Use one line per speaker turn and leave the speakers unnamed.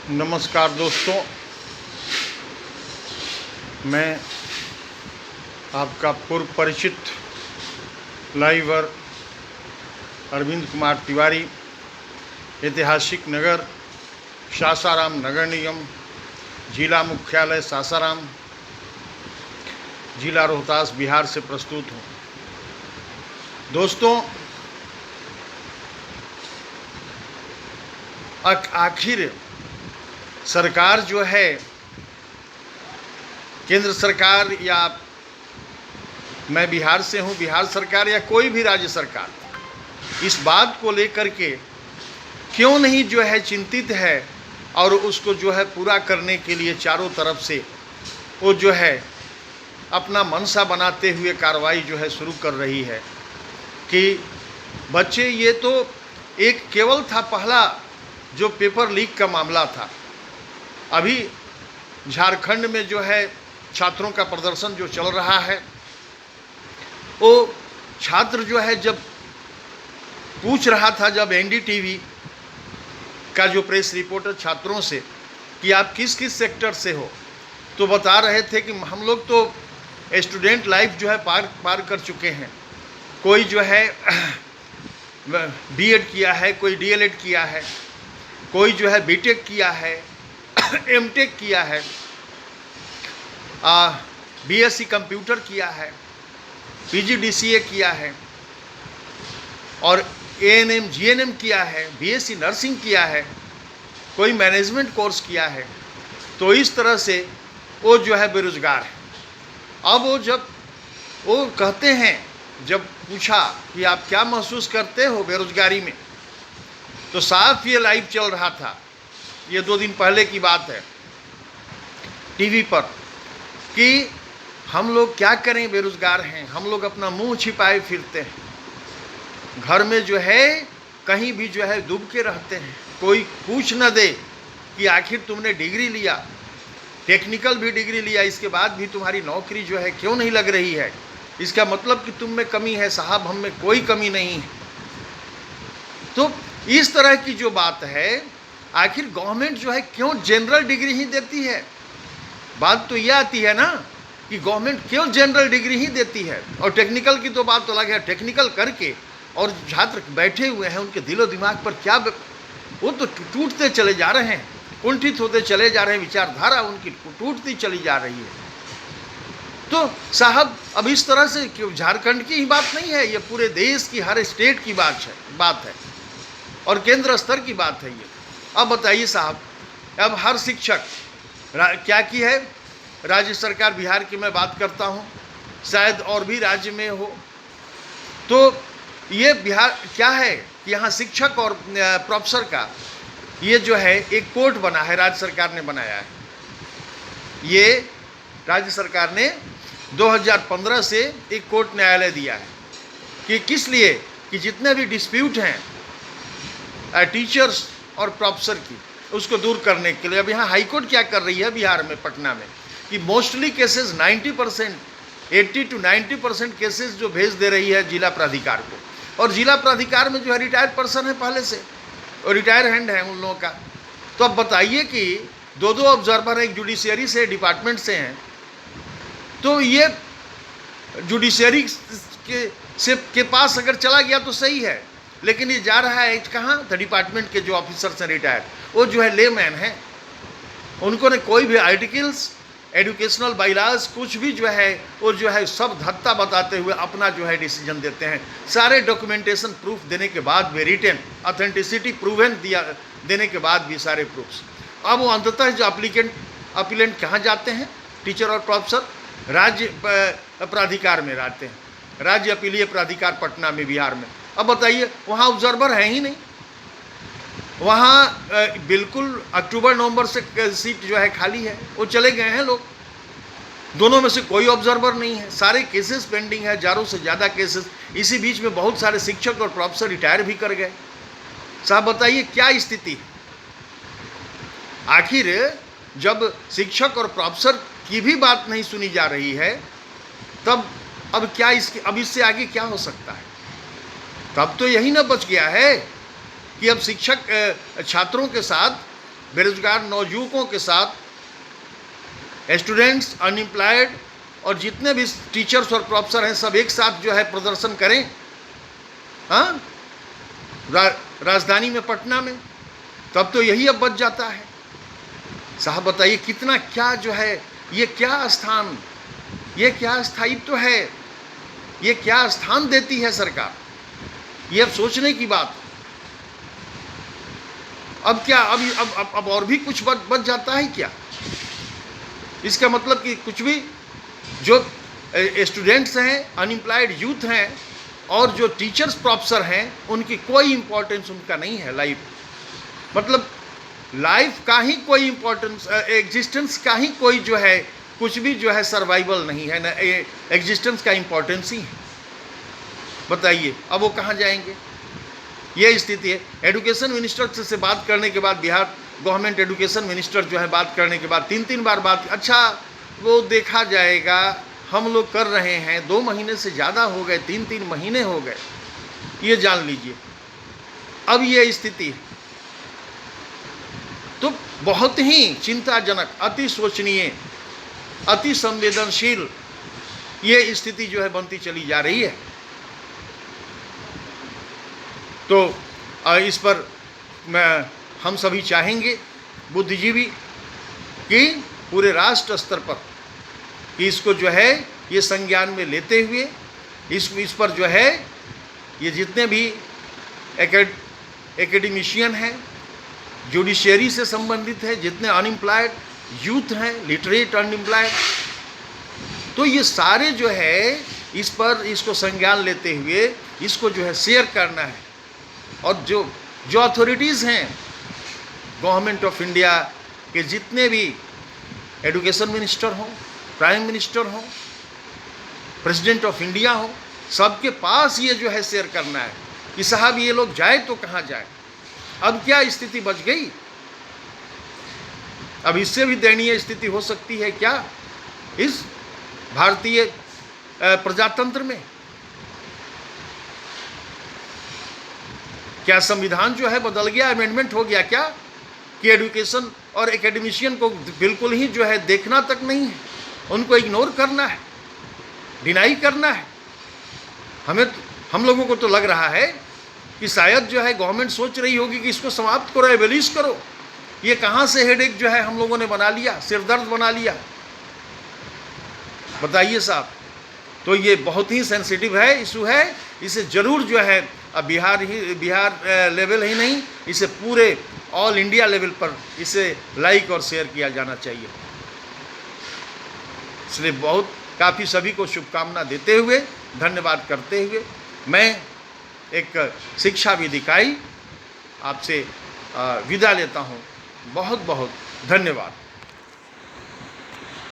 नमस्कार दोस्तों, मैं आपका पूर्व परिचित लाइवर अरविंद कुमार तिवारी, ऐतिहासिक नगर सासाराम नगर निगम, जिला मुख्यालय सासाराम, जिला रोहतास, बिहार से प्रस्तुत हूँ। दोस्तों, आखिर सरकार जो है, केंद्र सरकार या मैं बिहार से हूँ, बिहार सरकार या कोई भी राज्य सरकार, इस बात को लेकर के क्यों नहीं जो है चिंतित है और उसको जो है पूरा करने के लिए चारों तरफ से वो जो है अपना मनसा बनाते हुए कार्रवाई जो है शुरू कर रही है कि बच्चे, ये तो एक केवल था पहला जो पेपर लीक का मामला था। अभी झारखंड में जो है छात्रों का प्रदर्शन जो चल रहा है, वो छात्र जो है जब पूछ रहा था, जब एनडीटीवी का जो प्रेस रिपोर्टर छात्रों से कि आप किस किस सेक्टर से हो, तो बता रहे थे कि हम लोग तो स्टूडेंट लाइफ जो है पार कर चुके हैं। कोई जो है बीएड किया है, कोई डीएलएड किया है, कोई जो है बीटेक किया है, एमटेक किया है, बीएससी कंप्यूटर किया है, पीजीडीसीए किया है और एएनएम जीएनएम किया है, बीएससी नर्सिंग किया है, कोई मैनेजमेंट कोर्स किया है। तो इस तरह से वो जो है बेरोजगार है। अब वो जब वो कहते हैं, जब पूछा कि आप क्या महसूस करते हो बेरोजगारी में, तो साफ ये लाइव चल रहा था, ये 2 दिन पहले की बात है, टीवी पर, कि हम लोग क्या करें, बेरोजगार हैं, हम लोग अपना मुंह छिपाए फिरते हैं, घर में जो है कहीं भी जो है डूब के रहते हैं, कोई पूछ न दे कि आखिर तुमने डिग्री लिया, टेक्निकल भी डिग्री लिया, इसके बाद भी तुम्हारी नौकरी जो है क्यों नहीं लग रही है, इसका मतलब कि तुम में कमी है। साहब, हम में कोई कमी नहीं है। तो इस तरह की जो बात है, आखिर गवर्नमेंट जो है क्यों जनरल डिग्री ही देती है। बात तो यह आती है ना कि गवर्नमेंट क्यों जनरल डिग्री ही देती है, और टेक्निकल की तो बात तो अलग है। टेक्निकल करके और छात्र बैठे हुए हैं, उनके दिलो दिमाग पर क्या, वो तो टूटते चले जा रहे हैं, कुंठित होते चले जा रहे हैं, विचारधारा उनकी टूटती चली जा रही है। तो साहब, अब इस तरह से झारखंड की ही बात नहीं है, ये पूरे देश की हर स्टेट की बात है और केंद्र स्तर की बात है ये। अब बताइए साहब, अब हर शिक्षक क्या की है, राज्य सरकार, बिहार की मैं बात करता हूँ, शायद और भी राज्य में हो, तो ये बिहार क्या है कि यहाँ शिक्षक और प्रोफेसर का ये जो है एक कोर्ट बना है, राज्य सरकार ने बनाया है। ये राज्य सरकार ने 2015 से एक कोर्ट न्यायालय दिया है कि किस लिए, कि जितने भी डिस्प्यूट हैं टीचर्स और प्रोफेसर की, उसको दूर करने के लिए। अब यहाँ हाई कोर्ट क्या कर रही है बिहार में, पटना में, कि मोस्टली केसेस 90%, 80 to 90% केसेस जो भेज दे रही है जिला प्राधिकार को, और जिला प्राधिकार में जो है रिटायर्ड पर्सन है पहले से, और रिटायर हैंड है उन लोगों का। तो अब बताइए कि 2 ऑब्जर्वर, एक जुडिशियरी से, डिपार्टमेंट से हैं, तो ये जुडिशियरी के पास अगर चला गया तो सही है, लेकिन ये जा रहा है कहाँ, तो डिपार्टमेंट के जो ऑफिसर्स हैं रिटायर, वो जो है लेमैन हैं, उनको ने कोई भी आर्टिकल्स, एजुकेशनल बाइलास, कुछ भी जो है वो जो है सब धत्ता बताते हुए अपना जो है डिसीजन देते हैं, सारे डॉक्यूमेंटेशन प्रूफ देने के बाद भी, रिटन ऑथेंटिसिटी प्रूवन देने के बाद भी सारे प्रूफ्स। अब वो अंततः जो अपीलेंट कहाँ जाते हैं, टीचर और प्रोफेसर, राज्य प्राधिकार में रहते हैं, राज्य अपीलीय प्राधिकार पटना में, बिहार में। अब बताइए, वहाँ ऑब्जर्वर है ही नहीं, वहाँ बिल्कुल अक्टूबर नवंबर से सीट जो है खाली है, वो चले गए हैं लोग, दोनों में से कोई ऑब्जर्वर नहीं है, सारे केसेस पेंडिंग है, हजारों से ज़्यादा केसेस। इसी बीच में बहुत सारे शिक्षक और प्रोफेसर रिटायर भी कर गए। साहब बताइए क्या स्थिति है। आखिर जब शिक्षक और प्रोफेसर की भी बात नहीं सुनी जा रही है, तब अब इससे आगे क्या हो सकता है। तब तो यही ना बच गया है कि अब शिक्षक छात्रों के साथ बेरोजगार नौजुवकों के साथ स्टूडेंट्स, अनएम्प्लॉयड और जितने भी टीचर्स और प्रोफेसर हैं सब एक साथ जो है प्रदर्शन करें, हाँ, राजधानी में पटना में, तब तो यही अब बच जाता है। साहब बताइए कितना क्या जो है, ये क्या स्थान, ये क्या स्थायित्व है, ये क्या स्थान देती है सरकार, ये अब सोचने की बात। अब क्या अब और भी कुछ बच जाता है क्या? इसका मतलब कि कुछ भी, जो स्टूडेंट्स हैं, अनएम्प्लॉयड यूथ हैं और जो टीचर्स प्रोफेसर हैं, उनकी कोई इंपॉर्टेंस उनका नहीं है। मतलब लाइफ का ही कोई इंपॉर्टेंस, एग्जिस्टेंस का ही कोई जो है कुछ भी जो है सर्वाइवल नहीं है, ना एग्जिस्टेंस का इंपॉर्टेंस ही है। बताइए अब वो कहाँ जाएंगे? ये स्थिति है। एजुकेशन मिनिस्टर से बात करने के बाद, बिहार गवर्नमेंट एजुकेशन मिनिस्टर जो है बात करने के बाद 3 बार बात, अच्छा वो देखा जाएगा, हम लोग कर रहे हैं, 2 महीने से ज़्यादा हो गए, 3 महीने हो गए, ये जान लीजिए। अब ये स्थिति है तो बहुत ही चिंताजनक, अति शोचनीय, अति संवेदनशील ये स्थिति जो है बनती चली जा रही है। तो इस पर हम सभी चाहेंगे, बुद्धिजीवी, कि पूरे राष्ट्र स्तर पर कि इसको जो है ये संज्ञान में लेते हुए इस पर जो है ये जितने भी एकेडमिशियन हैं, जुडिशरी से संबंधित है, जितने अनएम्प्लॉयड यूथ हैं, लिटरेट अनएम्प्लॉयड, तो ये सारे जो है इस पर इसको संज्ञान लेते हुए इसको जो है शेयर करना है। और जो अथॉरिटीज़ हैं गवर्नमेंट ऑफ इंडिया के, जितने भी एजुकेशन मिनिस्टर हों, प्राइम मिनिस्टर हों, प्रेसिडेंट ऑफ इंडिया हो, सबके पास ये जो है शेयर करना है कि साहब ये लोग जाए तो कहाँ जाए। अब क्या स्थिति बच गई? अब इससे भी दयनीय स्थिति हो सकती है क्या इस भारतीय प्रजातंत्र में? क्या संविधान जो है बदल गया, अमेंडमेंट हो गया क्या कि एजुकेशन और एकेडमिशियन को बिल्कुल ही जो है देखना तक नहीं है, उनको इग्नोर करना है, डिनाई करना है? हम लोगों को तो लग रहा है कि शायद जो है गवर्नमेंट सोच रही होगी कि इसको समाप्त करो, एबलिश करो। ये कहाँ से हेडेक जो है हम लोगों ने बना लिया, सिरदर्द बना लिया? बताइए साहब। तो ये बहुत ही सेंसिटिव है, इशू है, इसे ज़रूर जो है अब बिहार लेवल ही नहीं, इसे पूरे ऑल इंडिया लेवल पर इसे लाइक और शेयर किया जाना चाहिए। इसलिए काफ़ी सभी को शुभकामना देते हुए, धन्यवाद करते हुए, मैं एक शिक्षा विधिकाई आपसे विदा लेता हूँ। बहुत बहुत धन्यवाद।